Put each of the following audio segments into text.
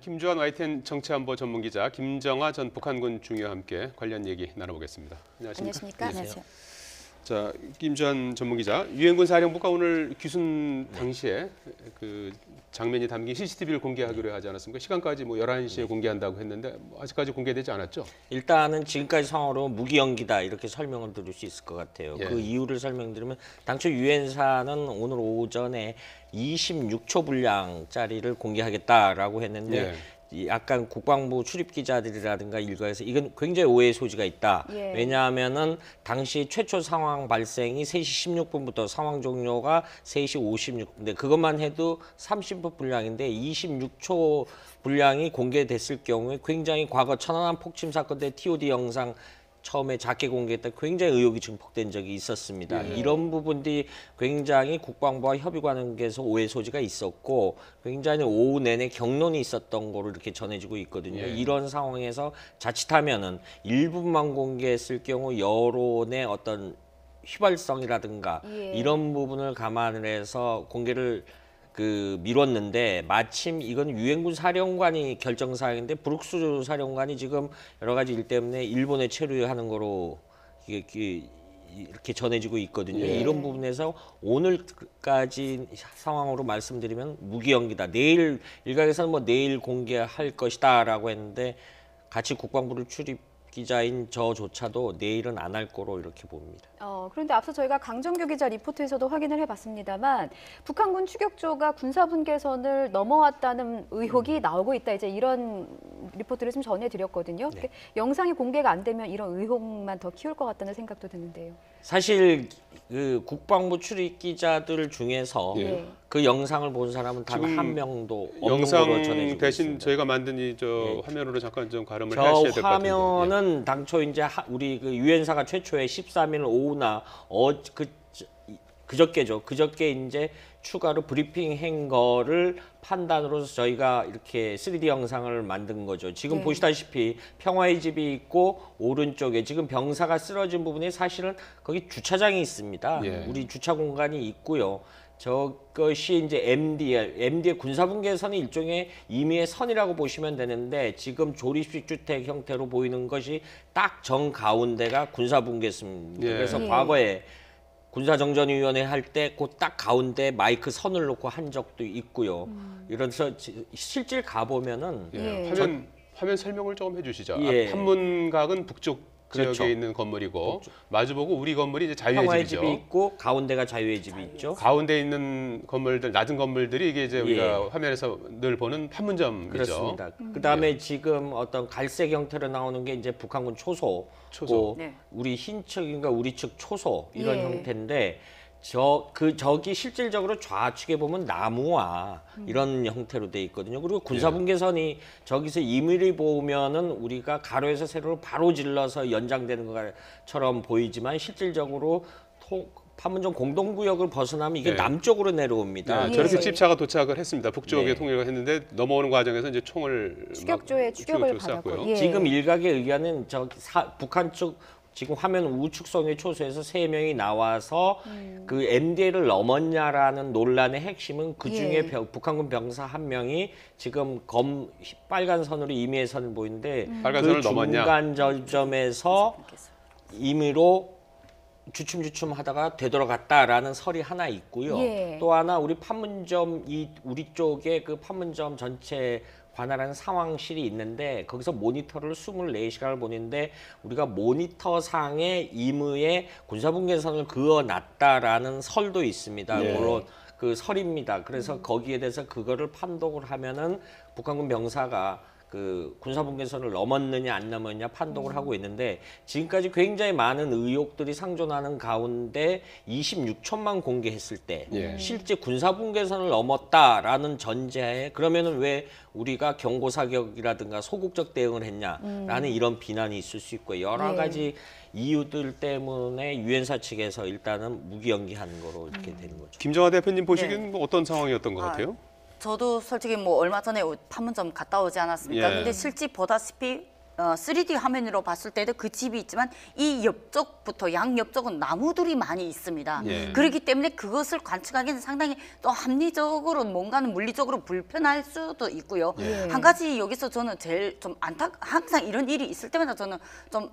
김주환 YTN 정치안보 전문기자 김정아 전 북한군 중위와 함께 관련 얘기 나눠보겠습니다. 안녕하십니까? 안녕하세요. 자, 김주환 전문기자, 유엔군 사령부가 오늘 귀순 당시에 그 장면이 담긴 CCTV를 공개하기로 하지 않았습니까? 시간까지 뭐 11시에 공개한다고 했는데 아직까지 공개되지 않았죠? 일단은 지금까지 상황으로 무기연기다 이렇게 설명을 드릴 수 있을 것 같아요. 예. 그 이유를 설명드리면 당초 유엔사는 오늘 오전에 26초 분량짜리를 공개하겠다라고 했는데 예. 약간 국방부 출입 기자들이라든가 일각에서 이건 굉장히 오해의 소지가 있다. 예. 왜냐하면은 당시 최초 상황 발생이 3시 16분부터 상황 종료가 3시 56분인데 그것만 해도 30분 분량인데 26초 분량이 공개됐을 경우에 굉장히 과거 천안함 폭침 사건 때 TOD 영상 처음에 작게 공개했다 굉장히 의혹이 증폭된 적이 있었습니다. 예. 이런 부분들이 굉장히 국방부와 협의 관계에서 오해 소지가 있었고 굉장히 오후 내내 경론이 있었던 거로 이렇게 전해지고 있거든요. 예. 이런 상황에서 자칫하면은 일부만 공개했을 경우 여론의 어떤 휘발성이라든가 예. 이런 부분을 감안을 해서 공개를 미뤘는데 마침 이건 유엔군 사령관이 결정 사항인데 브룩스 사령관이 지금 여러 가지 일 때문에 일본에 체류하는 거로 이렇게 전해지고 있거든요. 예. 이런 부분에서 오늘까지 상황으로 말씀드리면 무기연기다. 내일 일각에서는 뭐 내일 공개할 것이다라고 했는데 같이 국방부를 출입 기자인 저조차도 내일은 안 할 거로 이렇게 봅니다. 그런데 앞서 저희가 강정규 기자 리포트에서도 확인을 해봤습니다만 북한군 추격조가 군사분계선을 넘어왔다는 의혹이 나오고 있다. 이제 이런 리포트를 좀 전해드렸거든요. 네. 영상이 공개가 안 되면 이런 의혹만 더 키울 것 같다는 생각도 드는데요. 사실 그 국방부 출입 기자들 중에서 예. 그 영상을 본 사람은 단 지금 한 명도 없는 영상 걸로 전해지고 대신 있습니다. 저희가 만든 이 예. 화면으로 잠깐 좀 가름을 저 하셔야 될 것 같은데. 화면은 당초 이제 우리 그 유엔사가 최초에 13일 오후나 그저께죠. 그저께 이제 추가로 브리핑한 거를 판단으로서 저희가 이렇게 3D 영상을 만든 거죠. 지금 네. 보시다시피 평화의 집이 있고 오른쪽에 지금 병사가 쓰러진 부분에 사실은 거기 주차장이 있습니다. 예. 우리 주차 공간이 있고요. 저것이 이제 MD의 군사분계선이 일종의 임의의 선이라고 보시면 되는데 지금 조립식 주택 형태로 보이는 것이 딱 정 가운데가 군사분계선입니다. 예. 그래서 예. 과거에 군사정전위원회 할 때 그 딱 가운데 마이크 선을 놓고 한 적도 있고요. 이래서 실질 가보면은 예. 예. 화면 설명을 조금 해주시죠. 예. 판문각은 북쪽 그렇죠. 지역에 있는 건물이고 마주보고 우리 건물이 이제 자유의 평화의 집이죠. 집이 있고 가운데가 자유의 집이 있죠. 가운데 있는 건물들, 낮은 건물들이 이게 이제 우리가 예. 화면에서 늘 보는 판문점이죠. 그렇습니다. 그다음에 지금 어떤 갈색 형태로 나오는 게 이제 북한군 초소, 초소. 네. 우리 흰 측인가 우리 측 초소 이런 예. 형태인데 저기 실질적으로 좌측에 보면 나무와 이런 형태로 돼 있거든요. 그리고 군사분계선이 저기서 임의를 보면은 우리가 가로에서 세로로 바로 질러서 연장되는 것처럼 보이지만 실질적으로 판문점 공동구역을 벗어나면 이게 네. 남쪽으로 내려옵니다. 네, 저렇게 예. 집차가 도착을 했습니다. 북쪽에 네. 통일을 했는데 넘어오는 과정에서 이제 총을 추격조의 추격을 받았고. 예. 지금 일각에 의하는 북한 측 지금 화면 우측성의 초소에서 3명이 나와서 그 MDL을 넘었냐라는 논란의 핵심은 그중에 예. 북한군 병사 한 명이 지금 빨간 선으로 임의의 선을 보이는데 빨간 그 선을 넘었냐? 중간 저점에서 임의로 주춤주춤 하다가 되돌아갔다라는 설이 하나 있고요. 예. 또 하나 우리 판문점 우리 쪽에 그 판문점 전체 관할하는 상황실이 있는데 거기서 모니터를 24시간을 보는데 우리가 모니터상에 임의의 군사분계선을 그어놨다라는 설도 있습니다. 예. 물론 그 설입니다. 그래서 거기에 대해서 그거를 판독을 하면은 북한군 병사가 그 군사분계선을 넘었느냐 안 넘었느냐 판독을 하고 있는데 지금까지 굉장히 많은 의혹들이 상존하는 가운데 26초만 공개했을 때 예. 실제 군사분계선을 넘었다라는 전제하에 그러면은 왜 우리가 경고사격이라든가 소극적 대응을 했냐라는 이런 비난이 있을 수 있고 여러 예. 가지 이유들 때문에 유엔사 측에서 일단은 무기연기하는 거로 이렇게 되는 거죠. 김정아 대표님 보시기엔 뭐 어떤 상황이었던 것 같아요? 저도 솔직히 뭐 얼마 전에 판문점 갔다 오지 않았습니까? 예. 근데 실제 보다시피 3D 화면으로 봤을 때도 그 집이 있지만 이 옆쪽부터 양 옆쪽은 나무들이 많이 있습니다. 예. 그렇기 때문에 그것을 관측하기는 상당히 또 합리적으로 뭔가는 물리적으로 불편할 수도 있고요. 예. 한 가지 여기서 저는 제일 좀 항상 이런 일이 있을 때마다 저는 좀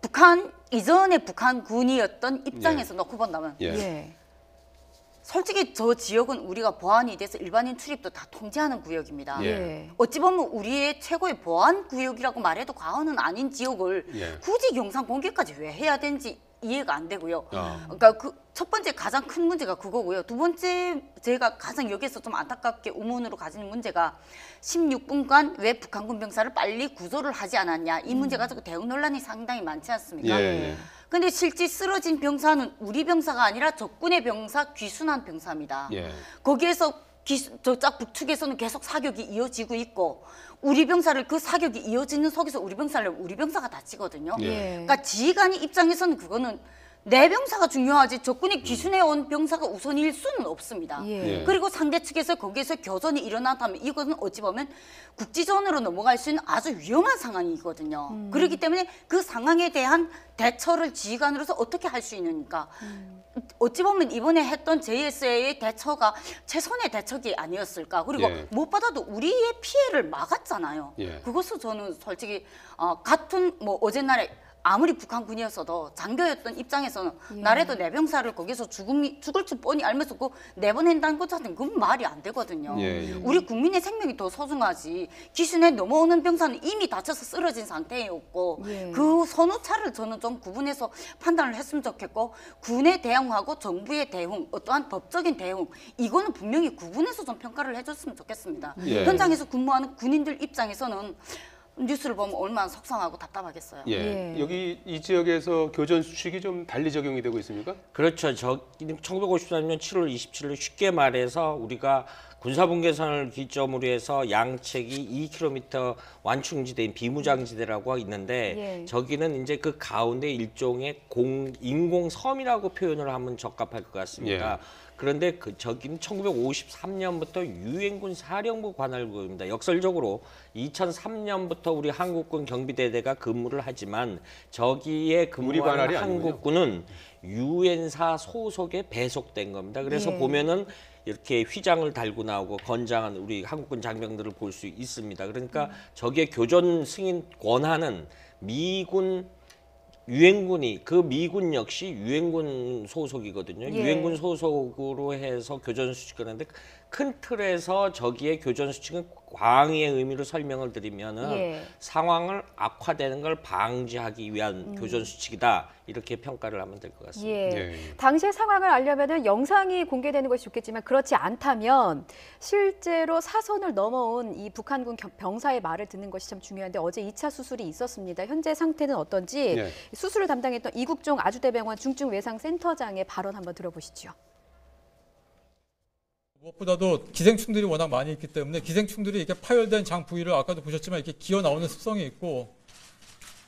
북한 이전의 북한군이었던 입장에서 놓고 본다면 예. 예. 솔직히 저 지역은 우리가 보안이 돼서 일반인 출입도 다 통제하는 구역입니다. 예. 어찌 보면 우리의 최고의 보안 구역이라고 말해도 과언은 아닌 지역을 예. 굳이 영상 공개까지 왜 해야 되는지 이해가 안 되고요. 아. 그러니까 그 첫 번째 가장 큰 문제가 그거고요. 두 번째 제가 가장 여기서 좀 안타깝게 의문으로 가지는 문제가 16분간 왜 북한군 병사를 빨리 구조를 하지 않았냐 이 문제 가지고 대응 논란이 상당히 많지 않습니까? 예. 근데 실제 쓰러진 병사는 우리 병사가 아니라 적군의 병사 귀순한 병사입니다. 예. 거기에서 저쪽 북측에서는 계속 사격이 이어지고 있고 우리 병사를 그 사격이 이어지는 속에서 우리 병사가 다치거든요. 예. 그러니까 지휘관의 입장에서는 그거는 내 병사가 중요하지 적군이 기순해 온 병사가 우선일 수는 없습니다. 예. 예. 그리고 상대 측에서 거기에서 교전이 일어났다면 이것은 어찌 보면 국지전으로 넘어갈 수 있는 아주 위험한 상황이거든요. 그렇기 때문에 그 상황에 대한 대처를 지휘관으로서 어떻게 할 수 있느니까 어찌 보면 이번에 했던 JSA의 대처가 최선의 대처기 아니었을까. 그리고 예. 무엇보다도 우리의 피해를 막았잖아요. 예. 그것을 저는 솔직히 같은 뭐 어제날에 아무리 북한군이었어도 장교였던 입장에서는 나라도 내 병사를 거기서 죽을 줄 뻔히 알면서 그 내보낸다는 것 자체는 그건 말이 안 되거든요. 예. 우리 국민의 생명이 더 소중하지. 기순에 넘어오는 병사는 이미 다쳐서 쓰러진 상태였고 예. 그 선후차를 저는 좀 구분해서 판단을 했으면 좋겠고 군의 대응하고 정부의 대응, 어떠한 법적인 대응 이거는 분명히 구분해서 좀 평가를 해줬으면 좋겠습니다. 예. 현장에서 근무하는 군인들 입장에서는 뉴스를 보면 얼마나 속상하고 답답하겠어요. 예. 예. 여기 이 지역에서 교전 수칙이 좀 달리 적용이 되고 있습니까? 그렇죠. 1953년 7월 27일 쉽게 말해서 우리가 군사분계선을 기점으로 해서 양측이 2km 완충지대인 비무장지대라고 있는데 예. 저기는 이제 그 가운데 일종의 인공섬이라고 표현을 하면 적합할 것 같습니다. 그런데 저기는 1953년부터 유엔군 사령부 관할구입니다. 역설적으로 2003년부터 우리 한국군 경비대대가 근무를 하지만 저기에 우리 근무하는 관할이 아니군요. 한국군은 유엔사 소속에 배속된 겁니다. 그래서 예. 보면은 이렇게 휘장을 달고 나오고 건장한 우리 한국군 장병들을 볼 수 있습니다. 그러니까 저기에 교전 승인 권한은 미군 유엔군이 그 미군 역시 유엔군 소속이거든요. 예. 유엔군 소속으로 해서 교전 수칙을 하는데 큰 틀에서 저기에 교전 수칙은 광의의 의미로 설명을 드리면은 예. 상황을 악화되는 걸 방지하기 위한 교전 수칙이다. 이렇게 평가를 하면 될 것 같습니다. 예. 예. 당시의 상황을 알려면은 영상이 공개되는 것이 좋겠지만 그렇지 않다면 실제로 사선을 넘어온 이 북한군 병사의 말을 듣는 것이 참 중요한데 어제 2차 수술이 있었습니다. 현재 상태는 어떤지 예. 수술을 담당했던 이국종 아주대병원 중증외상센터장의 발언 한번 들어보시죠. 무엇보다도 기생충들이 워낙 많이 있기 때문에 기생충들이 이렇게 파열된 장 부위를 아까도 보셨지만 이렇게 기어 나오는 습성이 있고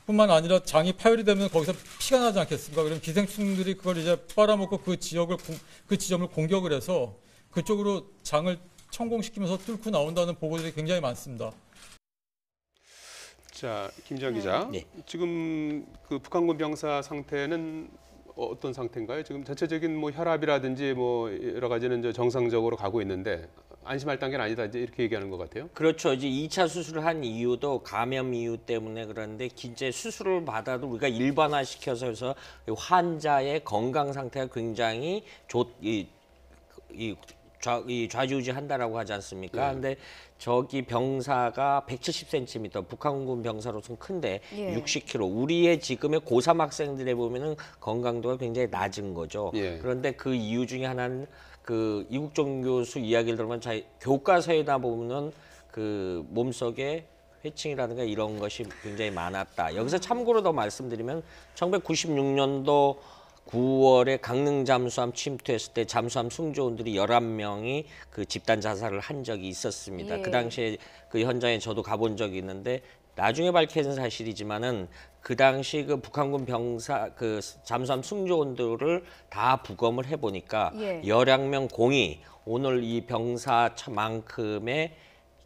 뿐만 아니라 장이 파열이 되면 거기서 피가 나지 않겠습니까? 그럼 기생충들이 그걸 이제 빨아먹고 그 지점을 공격을 해서 그쪽으로 장을 천공시키면서 뚫고 나온다는 보고들이 굉장히 많습니다. 자, 김지현 기자. 네. 지금 그 북한군 병사 상태는 어떤 상태인가요? 지금 전체적인 뭐 혈압이라든지 뭐 여러 가지는 이제 정상적으로 가고 있는데 안심할 단계는 아니다 이제 이렇게 얘기하는 것 같아요. 그렇죠. 이제 2차 수술을 한 이유도 감염 이유 때문에 그런데 진짜 수술을 받아도 우리가 일반화시켜서 해서 환자의 건강 상태가 굉장히 좌지우지한다라고 하지 않습니까? 네. 근데 저기 병사가 170cm, 북한군 병사로서는 큰데 예. 60kg. 우리의 지금의 고3 학생들에 보면은 건강도가 굉장히 낮은 거죠. 예. 그런데 그 이유 중에 하나는 그 이국종 교수 이야기를 들으면 교과서에다 보면은 그 몸속에 회칭이라든가 이런 것이 굉장히 많았다. 여기서 참고로 더 말씀드리면 1996년도 9월에 강릉 잠수함 침투했을 때 잠수함 승조원들이 11명이 그 집단 자살을 한 적이 있었습니다. 예. 그 당시에 그 현장에 저도 가본 적이 있는데 나중에 밝혀진 사실이지만은 그 당시 그 북한군 병사 그 잠수함 승조원들을 다 부검을 해보니까 예. 11명 공이 오늘 이 병사만큼의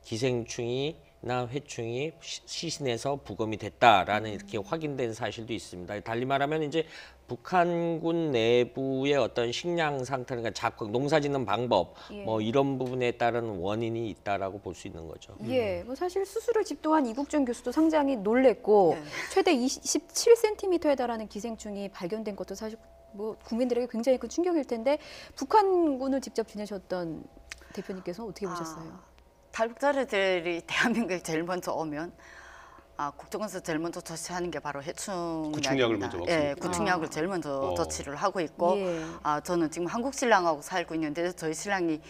기생충이 회충이 시신에서 부검이 됐다라는 이렇게 확인된 사실도 있습니다. 달리 말하면 이제 북한군 내부의 어떤 식량 상태, 그러니까 농사짓는 방법, 예. 뭐 이런 부분에 따른 원인이 있다라고 볼 수 있는 거죠. 예, 뭐 사실 수술을 집도한 이국종 교수도 상당히 놀랬고 네. 최대 27cm에 달하는 기생충이 발견된 것도 사실 뭐 국민들에게 굉장히 큰 충격일 텐데 북한군을 직접 지내셨던 대표님께서는 어떻게 보셨어요? 탈북자들이 대한민국에 제일 먼저 오면 국정원에서 제일 먼저 조치하는 게 바로 해충약입니다. 구충약을 먼저 먹습니다. 예, 구충약을 제일 먼저 조치를 하고 있고 예. 저는 지금 한국 신랑하고 살고 있는데 저희 신랑이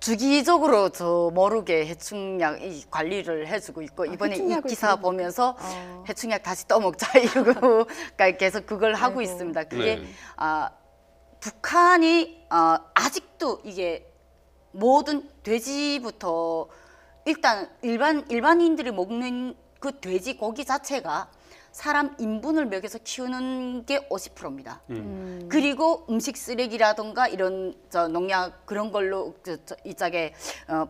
주기적으로 저 모르게 해충약 이 관리를 해주고 있고 이번에 이 해충약을 기사 지금- 보면서 해충약 다시 떠먹자 이러고 계속 그걸 하고 아이고. 있습니다. 그게 네. 북한이 아직도 이게 모든 돼지부터 일단 일반인들이 먹는 그 돼지 고기 자체가 사람 인분을 먹여서 키우는 게 50%입니다. 그리고 음식 쓰레기라든가 이런 농약 그런 걸로 이짝에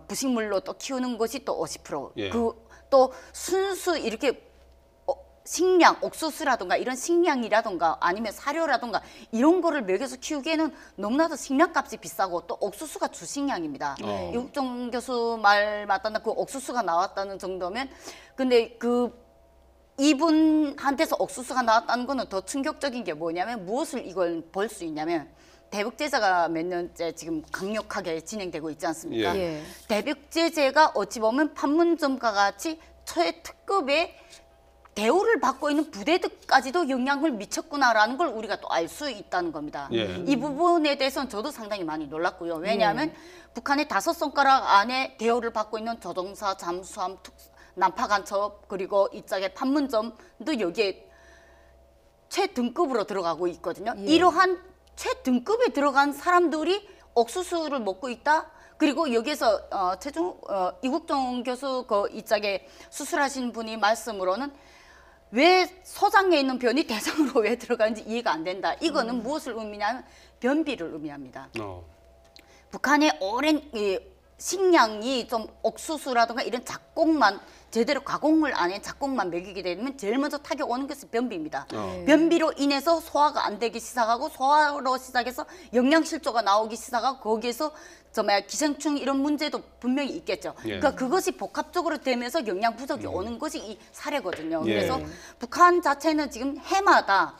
부식물로 또 키우는 것이 또 50%. 예. 그 또 순수 이렇게 식량, 옥수수라든가 이런 식량이라든가 아니면 사료라든가 이런 거를 먹여서 키우기에는 너무나도 식량값이 비싸고 또 옥수수가 주식량입니다. 이국종 교수 말 맞다나 그 옥수수가 나왔다는 정도면 근데 그 이분한테서 옥수수가 나왔다는 거는 더 충격적인 게 뭐냐면 무엇을 이걸 볼 수 있냐면 대북제재가 몇 년째 지금 강력하게 진행되고 있지 않습니까? 예. 대북제재가 어찌 보면 판문점과 같이 최특급의 대우를 받고 있는 부대들까지도 영향을 미쳤구나라는 걸 우리가 또 알 수 있다는 겁니다. 예. 이 부분에 대해서는 저도 상당히 많이 놀랐고요. 왜냐하면 북한의 5손가락 안에 대우를 받고 있는 조종사, 잠수함, 난파간첩 그리고 이쪽에 판문점도 여기에 최등급으로 들어가고 있거든요. 예. 이러한 최등급에 들어간 사람들이 옥수수를 먹고 있다. 그리고 여기서 이국종 교수 그 이쪽에 수술하신 분이 말씀으로는 왜 소장에 있는 변이 대장으로 왜 들어가는지 이해가 안 된다. 이거는 무엇을 의미냐면 변비를 의미합니다. 북한의 오랜 식량이 좀 옥수수라든가 이런 작곡만 제대로 가공을 안 해 작곡만 먹이게 되면 제일 먼저 타격 오는 것이 변비입니다. 변비로 인해서 소화가 안 되기 시작하고 소화로 시작해서 영양실조가 나오기 시작하고 거기에서 정말 기생충 이런 문제도 분명히 있겠죠. 예. 그러니까 그것이 복합적으로 되면서 영양 부족이 오는 것이 이 사례거든요. 예. 그래서 북한 자체는 지금 해마다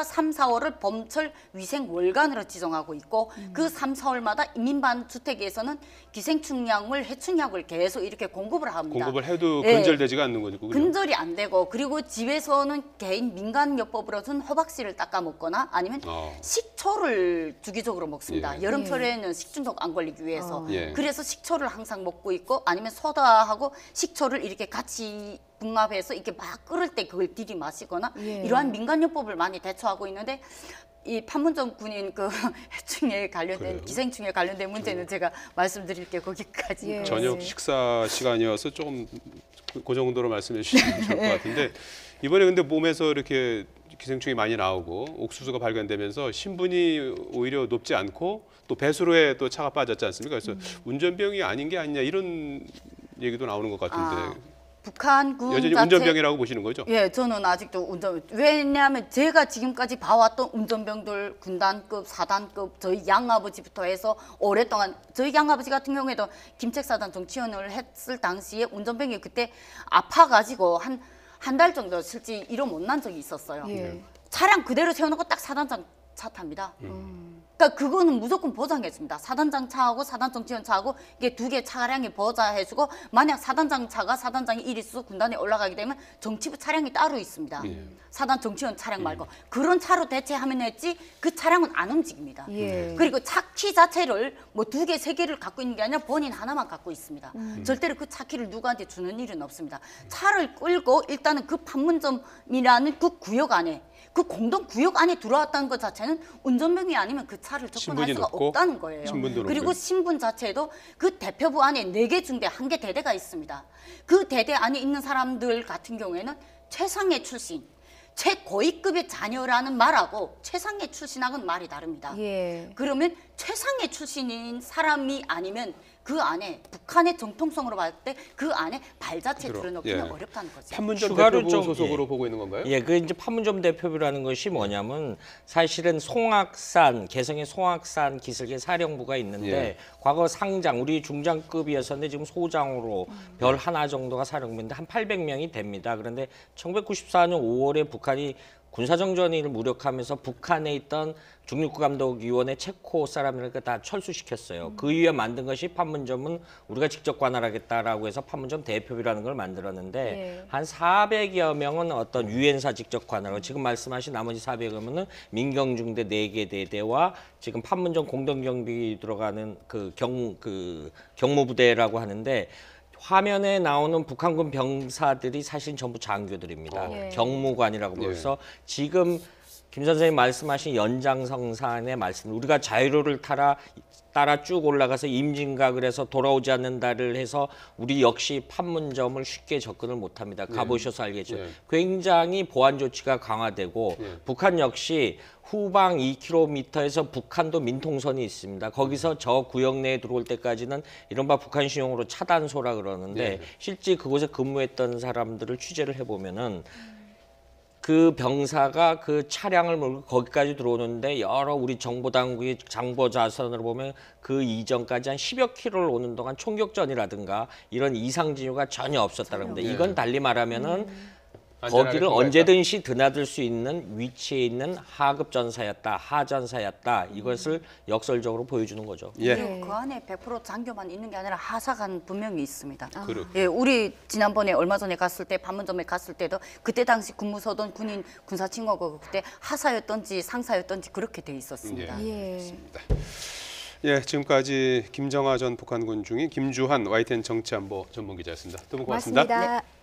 3, 4월을 봄철 위생 월간으로 지정하고 있고 그 3, 4월마다 인민반 주택에서는 기생충약물, 해충약을 계속 이렇게 공급을 합니다. 공급을 해도 예. 근절되지가 않는 거죠. 그죠? 근절이 안 되고 그리고 집에서는 개인 민간요법으로는 호박씨를 닦아 먹거나 아니면 식초를 주기적으로 먹습니다. 예. 여름철에는 식중독 안 걸리기 위해서. 예. 그래서 식초를 항상 먹고 있고 아니면 소다하고 식초를 이렇게 같이 분합해서 이렇게 막 끓을 때 그걸 들이마시거나 예. 이러한 민간요법을 많이 대처하고 있는데 이 판문점 군인 그 해충에 관련된 그래요? 기생충에 관련된 문제는 제가 말씀드릴 게 거기까지. 예. 저녁 식사 시간이어서 조금 그 정도로 말씀해 주시면 좋을 것 같은데 이번에 근데 몸에서 이렇게 기생충이 많이 나오고 옥수수가 발견되면서 신분이 오히려 높지 않고 또 배수로에 또 차가 빠졌지 않습니까? 그래서 운전병이 아닌 게 아니냐 이런 얘기도 나오는 것 같은데 북한군 여전히 자체 운전병이라고 보시는 거죠? 예, 저는 아직도 왜냐하면 제가 지금까지 봐왔던 운전병들 군단급, 사단급 저희 양아버지부터 해서 오랫동안 저희 양아버지 같은 경우에도 김책사단 정치원을 했을 당시에 운전병이 그때 아파가지고 한 달 정도 실제 일어 못 난 적이 있었어요. 예. 차량 그대로 세워놓고 딱 사단장 차 탑니다. 그러니까 그거는 무조건 보장해줍니다. 사단장 차하고 사단 정치원 차하고 이게 두 개 차량이 보장해주고 만약 사단장 차가 사단장이 일이 있어서 군단에 올라가게 되면 정치부 차량이 따로 있습니다. 사단 정치원 차량 말고 그런 차로 대체하면 했지 그 차량은 안 움직입니다. 예. 그리고 차 키 자체를 뭐 두 개, 세 개를 갖고 있는 게 아니라 본인 하나만 갖고 있습니다. 절대로 그 차 키를 누구한테 주는 일은 없습니다. 차를 끌고 일단은 그 판문점이라는 그 구역 안에 그 공동 구역 안에 들어왔다는 것 자체는 운전병이 아니면 그 차를 접근할 신분이 수가 높고, 없다는 거예요. 신분도 그리고 높고요. 신분 자체도 그 대표부 안에 4개 중대 1개 대대가 있습니다. 그 대대 안에 있는 사람들 같은 경우에는 최상의 출신, 최고위급의 자녀라는 말하고 최상의 출신하고는 말이 다릅니다. 예. 그러면 최상의 출신인 사람이 아니면 그 안에 북한의 정통성으로 봤을 때 그 안에 발 자체 들어넣기는 예. 어렵다는 거죠. 판문점 추가로 대표부 좀, 소속으로 예. 보고 있는 건가요? 예, 그 이제 판문점 대표부라는 것이 뭐냐면 사실은 송악산, 개성의 송악산 기슭의 사령부가 있는데 예. 과거 상장, 우리 중장급이었었는데 지금 소장으로 별 하나 정도가 사령부인데 한 800명이 됩니다. 그런데 1994년 5월에 북한이 군사정전을 무력하면서 북한에 있던 중립국감독위원회 체코 사람들을 다 철수시켰어요. 그 이후에 만든 것이 판문점은 우리가 직접 관할하겠다라고 해서 판문점 대표부라는 걸 만들었는데 예. 한 400여 명은 어떤 유엔사 직접 관할하고 지금 말씀하신 나머지 400여 명은 민경중대 4개 대대와 지금 판문점 공동경비 들어가는 그 경무부대라고 하는데 화면에 나오는 북한군 병사들이 사실 전부 장교들입니다. 예. 경무관이라고 불러서 지금 김 선생님 말씀하신 연장성산의 말씀, 우리가 자유로를 따라 쭉 올라가서 임진각을 해서 돌아오지 않는다를 해서 우리 역시 판문점을 쉽게 접근을 못합니다. 가보셔서 알겠죠. 네. 굉장히 보안 조치가 강화되고 북한 역시 후방 2km에서 북한도 민통선이 있습니다. 거기서 저 구역 내에 들어올 때까지는 이른바 북한시용으로 차단소라 그러는데 네. 실제 그곳에 근무했던 사람들을 취재를 해보면은 그 병사가 그 차량을 몰고 거기까지 들어오는데 여러 우리 정보당국의 장보자선을 보면 그 이전까지 한 10여 킬로를 오는 동안 총격전이라든가 이런 이상 징후가 전혀 없었다는 겁니다. 이건 달리 말하면은 안전하게 거기를 통과했다. 언제든지 드나들 수 있는 위치에 있는 하급 전사였다, 하전사였다. 이것을 역설적으로 보여주는 거죠. 예. 그리고 그 안에 100% 장교만 있는 게 아니라 하사관 분명히 있습니다. 그렇- 예, 우리 지난번에 얼마 전에 갔을 때 판문점에 갔을 때도 그때 당시 근무서던 군인 군사친구가 그때 하사였던지 상사였던지 그렇게 돼 있었습니다. 예. 예, 지금까지 김정하 전 북한군 중위 김주한 YTN 정치안보 전문기자였습니다. 두 분 고맙습니다. 고맙습니다.